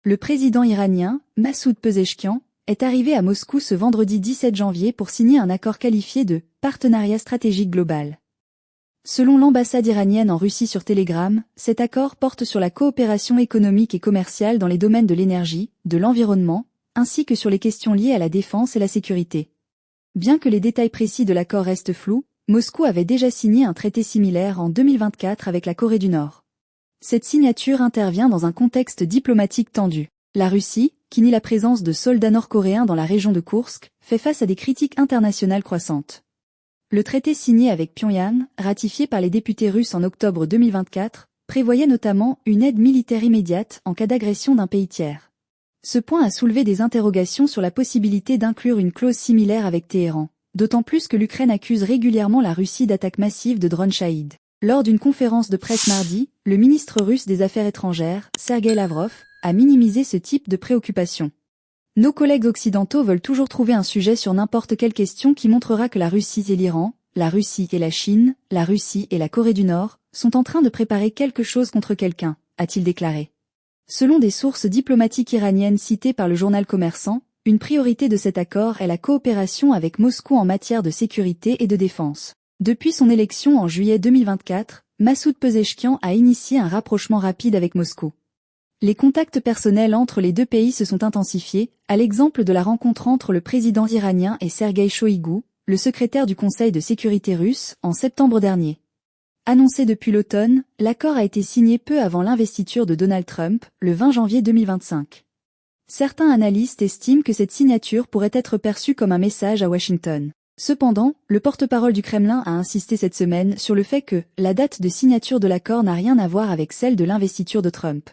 Le président iranien, Massoud Pezeshkian, est arrivé à Moscou ce vendredi 17 janvier pour signer un accord qualifié de « partenariat stratégique global ». Selon l'ambassade iranienne en Russie sur Telegram, cet accord porte sur la coopération économique et commerciale dans les domaines de l'énergie, de l'environnement, ainsi que sur les questions liées à la défense et la sécurité. Bien que les détails précis de l'accord restent flous, Moscou avait déjà signé un traité similaire en 2024 avec la Corée du Nord. Cette signature intervient dans un contexte diplomatique tendu. La Russie, qui nie la présence de soldats nord-coréens dans la région de Koursk, fait face à des critiques internationales croissantes. Le traité signé avec Pyongyang, ratifié par les députés russes en octobre 2024, prévoyait notamment une aide militaire immédiate en cas d'agression d'un pays tiers. Ce point a soulevé des interrogations sur la possibilité d'inclure une clause similaire avec Téhéran, d'autant plus que l'Ukraine accuse régulièrement la Russie d'attaques massives de drones Shahid. Lors d'une conférence de presse mardi, le ministre russe des Affaires étrangères, Sergueï Lavrov, a minimisé ce type de préoccupation. Nos collègues occidentaux veulent toujours trouver un sujet sur n'importe quelle question qui montrera que la Russie et l'Iran, la Russie et la Chine, la Russie et la Corée du Nord, sont en train de préparer quelque chose contre quelqu'un, a-t-il déclaré. Selon des sources diplomatiques iraniennes citées par le journal Commerçant, une priorité de cet accord est la coopération avec Moscou en matière de sécurité et de défense. Depuis son élection en juillet 2024, Massoud Pezeshkian a initié un rapprochement rapide avec Moscou. Les contacts personnels entre les deux pays se sont intensifiés, à l'exemple de la rencontre entre le président iranien et Sergueï Shoïgou, le secrétaire du Conseil de sécurité russe, en septembre dernier. Annoncé depuis l'automne, l'accord a été signé peu avant l'investiture de Donald Trump, le 20 janvier 2025. Certains analystes estiment que cette signature pourrait être perçue comme un message à Washington. Cependant, le porte-parole du Kremlin a insisté cette semaine sur le fait que la date de signature de l'accord n'a rien à voir avec celle de l'investiture de Trump.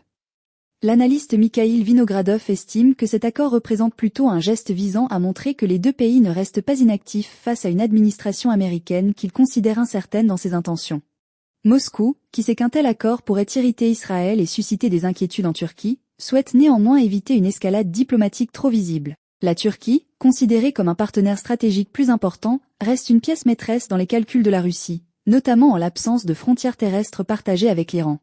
L'analyste Mikhail Vinogradov estime que cet accord représente plutôt un geste visant à montrer que les deux pays ne restent pas inactifs face à une administration américaine qu'il considère incertaine dans ses intentions. Moscou, qui sait qu'un tel accord pourrait irriter Israël et susciter des inquiétudes en Turquie, souhaite néanmoins éviter une escalade diplomatique trop visible. La Turquie, considérée comme un partenaire stratégique plus important, reste une pièce maîtresse dans les calculs de la Russie, notamment en l'absence de frontières terrestres partagées avec l'Iran.